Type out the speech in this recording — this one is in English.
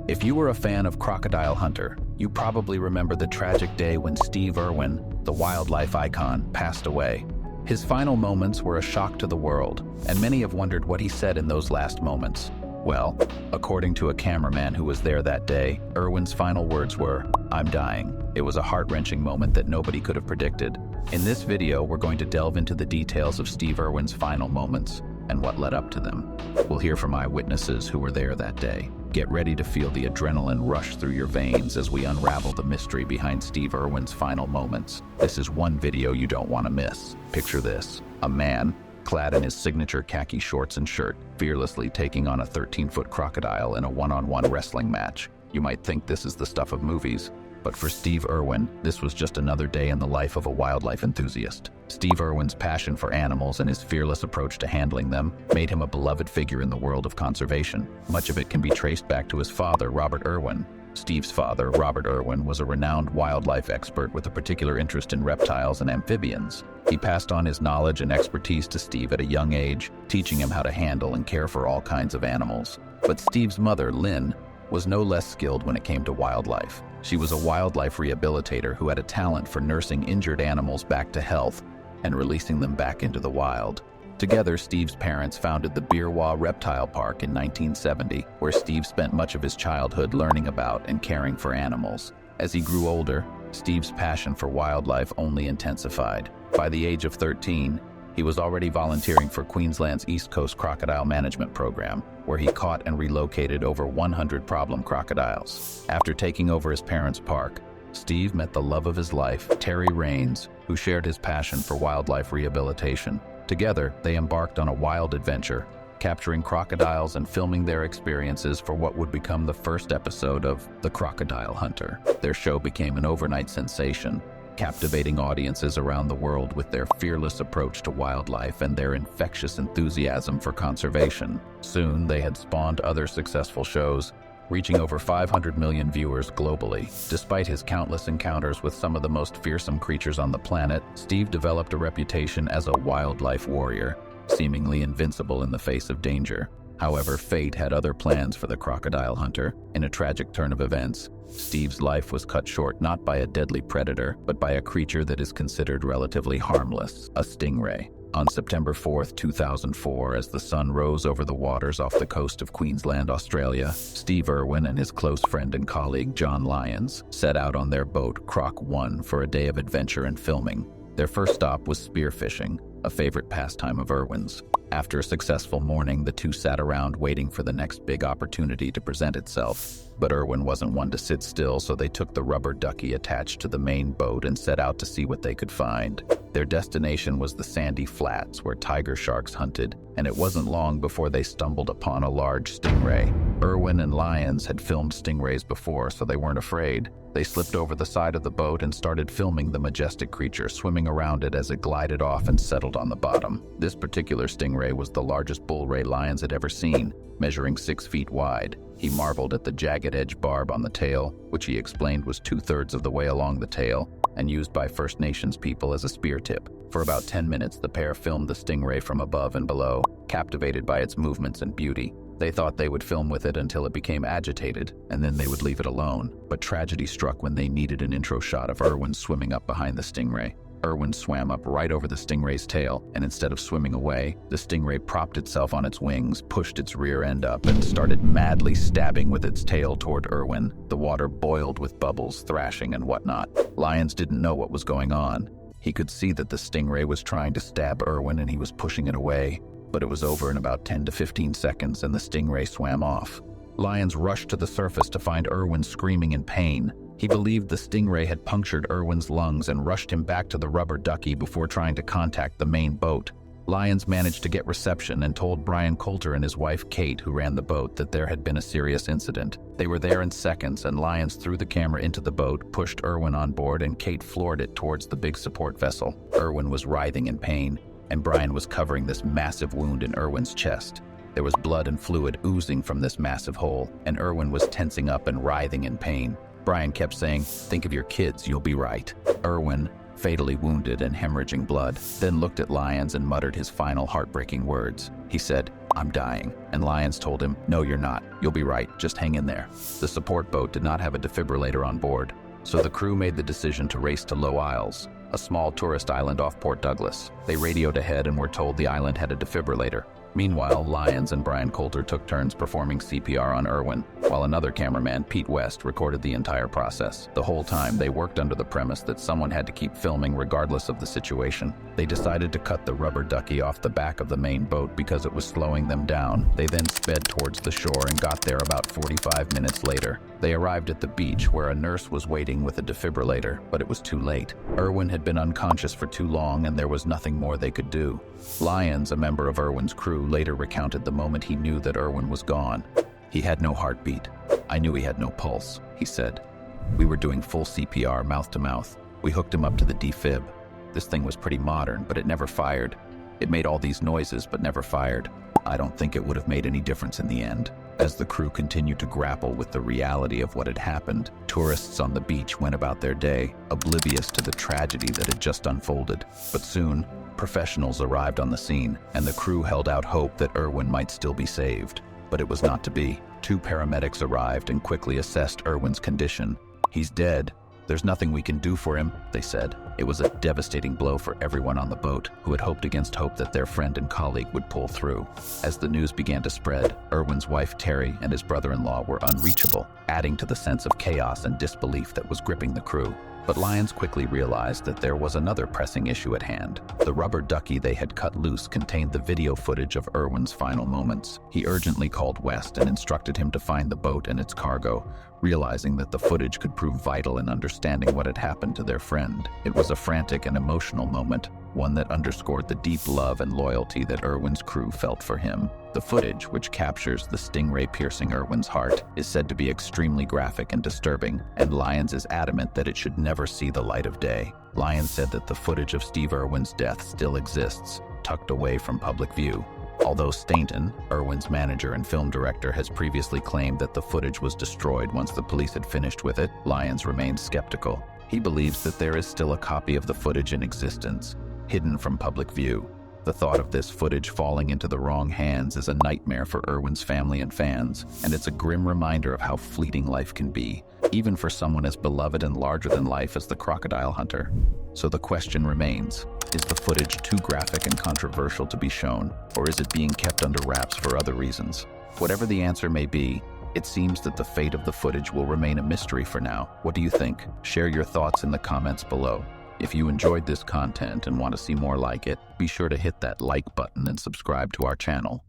If you were a fan of Crocodile Hunter, you probably remember the tragic day when Steve Irwin, the wildlife icon, passed away. His final moments were a shock to the world, and many have wondered what he said in those last moments. Well, according to a cameraman who was there that day, Irwin's final words were, "I'm dying." It was a heart-wrenching moment that nobody could have predicted. In this video, we're going to delve into the details of Steve Irwin's final moments and what led up to them. We'll hear from eyewitnesses who were there that day. Get ready to feel the adrenaline rush through your veins as we unravel the mystery behind Steve Irwin's final moments. This is one video you don't want to miss. Picture this: a man, clad in his signature khaki shorts and shirt, fearlessly taking on a 13-foot crocodile in a one-on-one wrestling match. You might think this is the stuff of movies, but for Steve Irwin, this was just another day in the life of a wildlife enthusiast. Steve Irwin's passion for animals and his fearless approach to handling them made him a beloved figure in the world of conservation. Much of it can be traced back to his father, Robert Irwin. Steve's father, Robert Irwin, was a renowned wildlife expert with a particular interest in reptiles and amphibians. He passed on his knowledge and expertise to Steve at a young age, teaching him how to handle and care for all kinds of animals. But Steve's mother, Lynn, was no less skilled when it came to wildlife. She was a wildlife rehabilitator who had a talent for nursing injured animals back to health and releasing them back into the wild. Together, Steve's parents founded the Beerwah Reptile Park in 1970, where Steve spent much of his childhood learning about and caring for animals. As he grew older, Steve's passion for wildlife only intensified. By the age of 13, he was already volunteering for Queensland's East Coast Crocodile Management Program, where he caught and relocated over 100 problem crocodiles. After taking over his parents' park, Steve met the love of his life, Terry Raines, who shared his passion for wildlife rehabilitation. Together, they embarked on a wild adventure, capturing crocodiles and filming their experiences for what would become the first episode of The Crocodile Hunter. Their show became an overnight sensation, captivating audiences around the world with their fearless approach to wildlife and their infectious enthusiasm for conservation. Soon, they had spawned other successful shows, reaching over 500 million viewers globally. Despite his countless encounters with some of the most fearsome creatures on the planet, Steve developed a reputation as a wildlife warrior, seemingly invincible in the face of danger. However, fate had other plans for the crocodile hunter. In a tragic turn of events, Steve's life was cut short not by a deadly predator, but by a creature that is considered relatively harmless, a stingray. On September 4th, 2004, as the sun rose over the waters off the coast of Queensland, Australia, Steve Irwin and his close friend and colleague John Lyons set out on their boat Croc 1 for a day of adventure and filming. Their first stop was spearfishing, a favorite pastime of Irwin's. After a successful morning, the two sat around waiting for the next big opportunity to present itself. But Irwin wasn't one to sit still, so they took the rubber ducky attached to the main boat and set out to see what they could find. Their destination was the sandy flats where tiger sharks hunted, and it wasn't long before they stumbled upon a large stingray. Irwin and Lyons had filmed stingrays before, so they weren't afraid. They slipped over the side of the boat and started filming the majestic creature swimming around it as it glided off and settled on the bottom. This particular stingray was the largest bull ray Lyons had ever seen, measuring 6 feet wide. He marveled at the jagged edge barb on the tail, which he explained was 2/3 of the way along the tail and used by First Nations people as a spear tip. For about 10 minutes, the pair filmed the stingray from above and below, captivated by its movements and beauty. They thought they would film with it until it became agitated, and then they would leave it alone. But tragedy struck when they needed an intro shot of Irwin swimming up behind the stingray. Irwin swam up right over the stingray's tail, and instead of swimming away, the stingray propped itself on its wings, pushed its rear end up, and started madly stabbing with its tail toward Irwin. The water boiled with bubbles, thrashing, and whatnot. Lyons didn't know what was going on. He could see that the stingray was trying to stab Irwin and he was pushing it away. But it was over in about 10 to 15 seconds and the stingray swam off. Lyons rushed to the surface to find Irwin screaming in pain. He believed the stingray had punctured Irwin's lungs and rushed him back to the rubber ducky before trying to contact the main boat. Lyons managed to get reception and told Brian Coulter and his wife Kate, who ran the boat, that there had been a serious incident. They were there in seconds, and Lyons threw the camera into the boat, pushed Irwin on board, and Kate floored it towards the big support vessel. Irwin was writhing in pain, and Brian was covering this massive wound in Irwin's chest. There was blood and fluid oozing from this massive hole, and Irwin was tensing up and writhing in pain. Brian kept saying, "Think of your kids, you'll be right." Irwin, fatally wounded and hemorrhaging blood, then looked at Lyons and muttered his final heartbreaking words. He said, "I'm dying." And Lyons told him, "No, you're not. You'll be right. Just hang in there." The support boat did not have a defibrillator on board, so the crew made the decision to race to Low Isles, a small tourist island off Port Douglas. They radioed ahead and were told the island had a defibrillator. Meanwhile, Lyons and Brian Coulter took turns performing CPR on Irwin, while another cameraman, Pete West, recorded the entire process. The whole time, they worked under the premise that someone had to keep filming regardless of the situation. They decided to cut the rubber ducky off the back of the main boat because it was slowing them down. They then sped towards the shore and got there about 45 minutes later. They arrived at the beach where a nurse was waiting with a defibrillator, but it was too late. Irwin had been unconscious for too long and there was nothing more they could do. Lyons, a member of Irwin's crew, later recounted the moment he knew that Irwin was gone. "He had no heartbeat. I knew he had no pulse," he said. "We were doing full CPR, mouth to mouth. We hooked him up to the defib. This thing was pretty modern, but it never fired. It made all these noises, but never fired. I don't think it would have made any difference in the end." As the crew continued to grapple with the reality of what had happened, tourists on the beach went about their day, oblivious to the tragedy that had just unfolded. But soon, professionals arrived on the scene, and the crew held out hope that Irwin might still be saved. But it was not to be. 2 paramedics arrived and quickly assessed Irwin's condition. "He's dead. There's nothing we can do for him," they said. It was a devastating blow for everyone on the boat, who had hoped against hope that their friend and colleague would pull through. As the news began to spread, Irwin's wife Terry and his brother-in-law were unreachable, adding to the sense of chaos and disbelief that was gripping the crew. But Lyons quickly realized that there was another pressing issue at hand. The rubber ducky they had cut loose contained the video footage of Irwin's final moments. He urgently called West and instructed him to find the boat and its cargo, realizing that the footage could prove vital in understanding what had happened to their friend. It was a frantic and emotional moment, one that underscored the deep love and loyalty that Irwin's crew felt for him. The footage, which captures the stingray piercing Irwin's heart, is said to be extremely graphic and disturbing, and Lyons is adamant that it should never see the light of day. Lyons said that the footage of Steve Irwin's death still exists, tucked away from public view. Although Stainton, Irwin's manager and film director, has previously claimed that the footage was destroyed once the police had finished with it, Lyons remains skeptical. He believes that there is still a copy of the footage in existence, hidden from public view. The thought of this footage falling into the wrong hands is a nightmare for Irwin's family and fans, and it's a grim reminder of how fleeting life can be, even for someone as beloved and larger than life as the crocodile hunter. So the question remains, is the footage too graphic and controversial to be shown, or is it being kept under wraps for other reasons? Whatever the answer may be, it seems that the fate of the footage will remain a mystery for now. What do you think? Share your thoughts in the comments below. If you enjoyed this content and want to see more like it, be sure to hit that like button and subscribe to our channel.